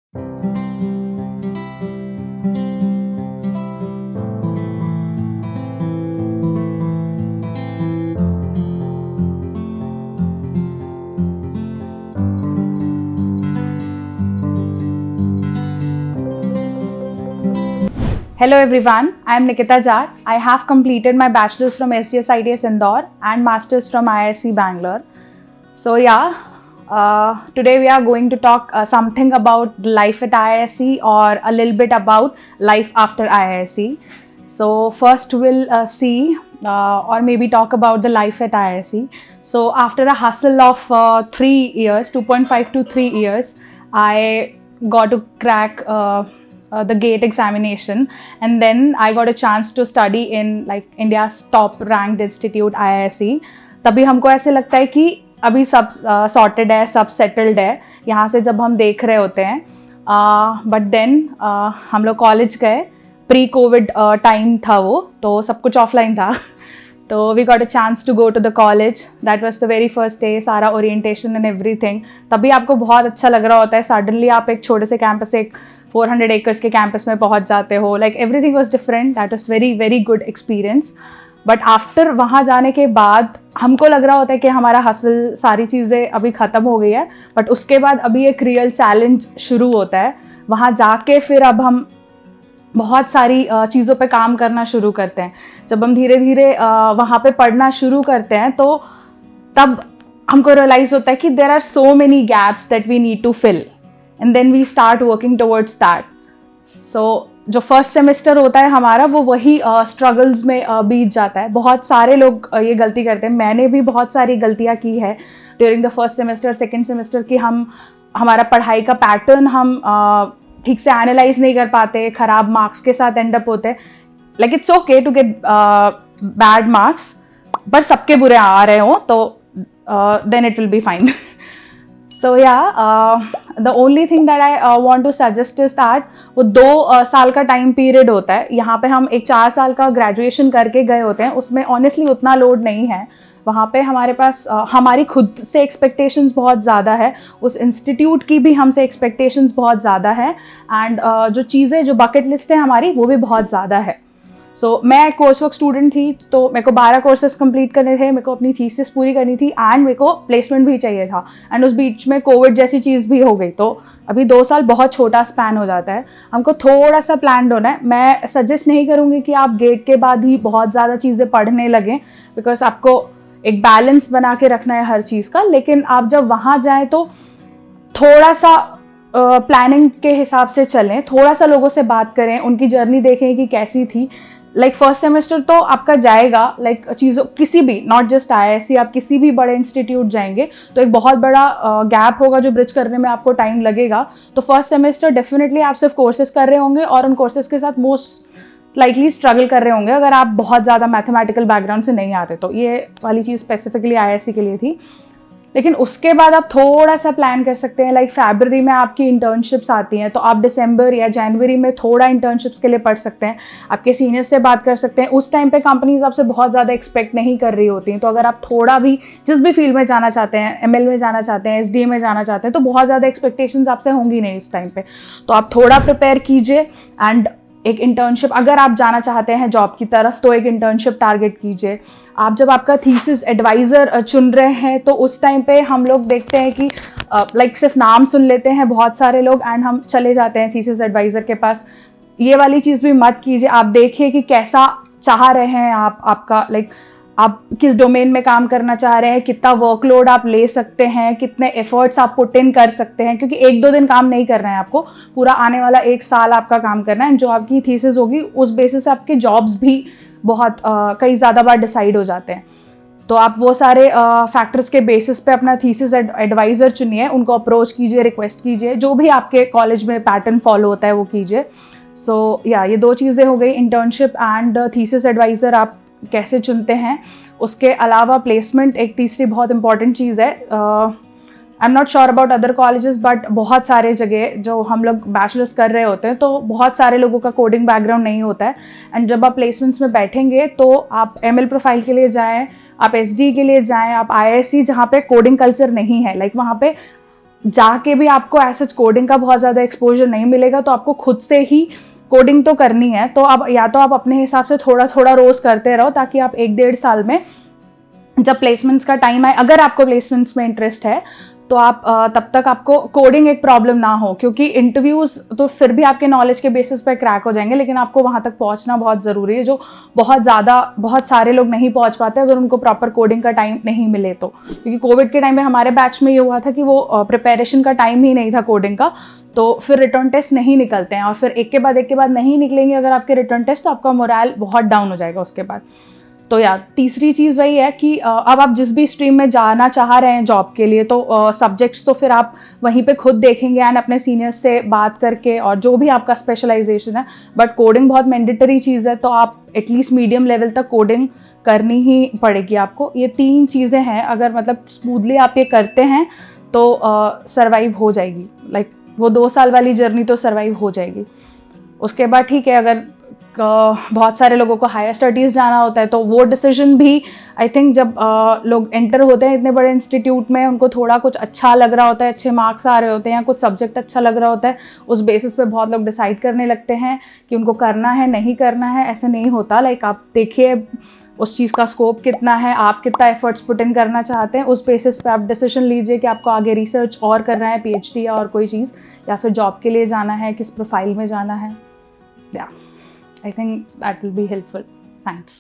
Hello everyone, I am Nikita Jar. I have completed my bachelor's from SGS ITS Indore and master's from IISc Bangalore. So today we are going to talk something about life at IISc or a little bit about life after IISc. So first we'll see or maybe talk about the life at IISc. So after a hustle of 3 years, 2.5 to 3 years, I got to crack the GATE examination, and then I got a chance to study in like India's top ranked institute IISc. तभी हमको ऐसे लगता है कि अभी सब sorted है, सब settled है यहाँ से जब हम देख रहे होते हैं. But then हम लोग कॉलेज गए, प्री कोविड टाइम था वो, तो सब कुछ ऑफलाइन था. तो we got a chance to go to the college. That was the very first day. सारा ओरिएंटेशन एंड एवरीथिंग. तभी आपको बहुत अच्छा लग रहा होता है. सडनली आप एक छोटे से कैंपस से 400 एकर्स के कैंपस में पहुंच जाते हो. Like everything was different. That was very very good experience. But after वहाँ जाने के बाद हमको लग रहा होता है कि हमारा हसल सारी चीज़ें अभी ख़त्म हो गई है. बट उसके बाद अभी एक रियल चैलेंज शुरू होता है. वहाँ जाके फिर अब हम बहुत सारी चीज़ों पे काम करना शुरू करते हैं. जब हम धीरे धीरे वहाँ पे पढ़ना शुरू करते हैं तो तब हमको रियलाइज़ होता है कि there are so many gaps that we need to fill, and then we start working towards that. So जो फर्स्ट सेमेस्टर होता है हमारा वो वही स्ट्रगल्स में बीत जाता है. बहुत सारे लोग ये गलती करते हैं. मैंने भी बहुत सारी गलतियाँ की है during the first semester, second semester की. हमारा पढ़ाई का पैटर्न हम ठीक से एनालाइज नहीं कर पाते, ख़राब मार्क्स के साथ एंड अप होते. Like it's okay to get bad marks, पर सबके बुरे आ रहे हो तो then it will be fine. So the only thing that I want to suggest is that वो 2 साल का टाइम पीरियड होता है. यहाँ पे हम एक 4 साल का ग्रेजुएशन करके गए होते हैं. उसमें ऑनेस्टली उतना लोड नहीं है. वहाँ पे हमारे पास हमारी खुद से एक्सपेक्टेशंस बहुत ज़्यादा है. उस इंस्टीट्यूट की भी हमसे एक्सपेक्टेशंस बहुत ज़्यादा है. एंड जो चीज़ें जो बकेट लिस्ट है हमारी वो भी बहुत ज़्यादा है. सो मैं कोर्स वर्क स्टूडेंट थी, तो मेरे को 12 कोर्सेज कंप्लीट करने थे. मेरे को अपनी थीसिस पूरी करनी थी एंड मेरे को प्लेसमेंट भी चाहिए था. एंड उस बीच में कोविड जैसी चीज़ भी हो गई. तो अभी 2 साल बहुत छोटा स्पैन हो जाता है. हमको थोड़ा सा प्लान्ड होना है. मैं सजेस्ट नहीं करूँगी कि आप गेट के बाद ही बहुत ज़्यादा चीज़ें पढ़ने लगें, बिकॉज आपको एक बैलेंस बना के रखना है हर चीज़ का. लेकिन आप जब वहाँ जाएँ तो थोड़ा सा प्लानिंग के हिसाब से चलें, थोड़ा सा लोगों से बात करें, उनकी जर्नी देखें कि कैसी थी. लाइक फर्स्ट सेमेस्टर तो आपका जाएगा लाइक चीज़ों किसी भी, नॉट जस्ट IISc, आप किसी भी बड़े इंस्टीट्यूट जाएंगे तो एक बहुत बड़ा गैप होगा जो ब्रिज करने में आपको टाइम लगेगा. तो फर्स्ट सेमेस्टर डेफिनेटली आप सिर्फ कोर्सेज कर रहे होंगे और उन कोर्सेज के साथ मोस्ट लाइकली स्ट्रगल कर रहे होंगे अगर आप बहुत ज़्यादा मैथमेटिकल बैकग्राउंड से नहीं आते. तो ये वाली चीज़ स्पेसिफिकली IISc के लिए थी. लेकिन उसके बाद आप थोड़ा सा प्लान कर सकते हैं. लाइक फरवरी में आपकी इंटर्नशिप्स आती हैं, तो आप दिसंबर या जनवरी में थोड़ा इंटर्नशिप्स के लिए पढ़ सकते हैं. आपके सीनियर्स से बात कर सकते हैं. उस टाइम पे कंपनीज आपसे बहुत ज़्यादा एक्सपेक्ट नहीं कर रही होती हैं. तो अगर आप थोड़ा भी जिस भी फील्ड में जाना चाहते हैं, ML में जाना चाहते हैं, SDA में जाना चाहते हैं, तो बहुत ज़्यादा एक्सपेक्टेशंस आपसे होंगी नहीं इस टाइम पे. तो आप थोड़ा प्रिपेयर कीजिए. एंड एक इंटर्नशिप अगर आप जाना चाहते हैं जॉब की तरफ तो एक इंटर्नशिप टारगेट कीजिए. आप जब आपका थीसिस एडवाइज़र चुन रहे हैं तो उस टाइम पे हम लोग देखते हैं कि लाइक सिर्फ नाम सुन लेते हैं बहुत सारे लोग एंड हम चले जाते हैं थीसिस एडवाइज़र के पास. ये वाली चीज़ भी मत कीजिए. आप देखिए कि कैसा चाह रहे हैं आपका लाइक आप किस डोमेन में काम करना चाह रहे हैं, कितना वर्कलोड आप ले सकते हैं, कितने एफर्ट्स आप पुट इन कर सकते हैं. क्योंकि 1-2 दिन काम नहीं करना है आपको, पूरा आने वाला 1 साल आपका काम करना है. जो आपकी थीसिस होगी उस बेसिस से आपके जॉब्स भी बहुत कई ज़्यादा बार डिसाइड हो जाते हैं. तो आप वो सारे फैक्टर्स के बेसिस पे अपना थीसिस एडवाइज़र चुनिए, उनको अप्रोच कीजिए, रिक्वेस्ट कीजिए, जो भी आपके कॉलेज में पैटर्न फॉलो होता है वो कीजिए. सो ये 2 चीज़ें हो गई, इंटर्नशिप एंड थीसिस एडवाइज़र आप कैसे चुनते हैं. उसके अलावा प्लेसमेंट एक तीसरी बहुत इंपॉर्टेंट चीज़ है. I am not sure about other colleges, but बहुत सारे जगह जो हम लोग बैचलर्स कर रहे होते हैं तो बहुत सारे लोगों का कोडिंग बैकग्राउंड नहीं होता है. एंड जब आप प्लेसमेंट्स में बैठेंगे तो आप ML प्रोफाइल के लिए जाएँ, आप SD के लिए जाएँ, आप IISc जहाँ पे कोडिंग कल्चर नहीं है, लाइक वहाँ पे जाके भी आपको ऐसा कोडिंग का बहुत ज़्यादा एक्सपोजर नहीं मिलेगा, तो आपको खुद से ही कोडिंग तो करनी है। तो अब या तो आप अपने हिसाब से थोड़ा थोड़ा रोज़ करते रहो, ताकि आप 1-1.5 साल में जब प्लेसमेंट्स का टाइम आए, अगर आपको प्लेसमेंट्स में इंटरेस्ट है, तो आप तब तक आपको कोडिंग एक प्रॉब्लम ना हो, क्योंकि इंटरव्यूज़ तो फिर भी आपके नॉलेज के बेसिस पर क्रैक हो जाएंगे, लेकिन आपको वहाँ तक पहुँचना बहुत ज़रूरी है, जो बहुत सारे लोग नहीं पहुँच पाते अगर उनको प्रॉपर कोडिंग का टाइम नहीं मिले तो। क्योंकि कोविड के टाइम में हमारे बैच में ये हुआ था कि वो प्रिपरेशन का टाइम ही नहीं था कोडिंग का, तो फिर रिटर्न टेस्ट नहीं निकलते हैं, और फिर एक के बाद नहीं निकलेंगे अगर आपके रिटर्न टेस्ट, तो आपका मोरल बहुत डाउन हो जाएगा उसके बाद। तो यार तीसरी चीज़ वही है कि अब आप जिस भी स्ट्रीम में जाना चाह रहे हैं जॉब के लिए, तो सब्जेक्ट्स तो फिर आप वहीं पे खुद देखेंगे एंड अपने सीनियर्स से बात करके, और जो भी आपका स्पेशलाइजेशन है। बट कोडिंग बहुत मैंडेटरी चीज़ है, तो आप एटलीस्ट मीडियम लेवल तक कोडिंग करनी ही पड़ेगी आपको। ये 3 चीज़ें हैं, अगर मतलब स्मूथली आप ये करते हैं तो सर्वाइव हो जाएगी। लाइक वो 2 साल वाली जर्नी तो सर्वाइव हो जाएगी। उसके बाद ठीक है, अगर बहुत सारे लोगों को हायर स्टडीज़ जाना होता है, तो वो डिसीजन भी आई थिंक जब लोग एंटर होते हैं इतने बड़े इंस्टीट्यूट में, उनको थोड़ा कुछ अच्छा लग रहा होता है, अच्छे मार्क्स आ रहे होते हैं, या कुछ सब्जेक्ट अच्छा लग रहा होता है, उस बेसिस पे बहुत लोग डिसाइड करने लगते हैं कि उनको करना है नहीं करना है। ऐसे नहीं होता। लाइक आप देखिए उस चीज़ का स्कोप कितना है, आप कितना एफर्ट्स पुट इन करना चाहते हैं, उस बेसिस पे आप डिसीजन लीजिए कि आपको आगे रिसर्च और करना है, PhD या और कोई चीज़, या फिर जॉब के लिए जाना है, किस प्रोफाइल में जाना है। या I think that will be helpful. Thanks.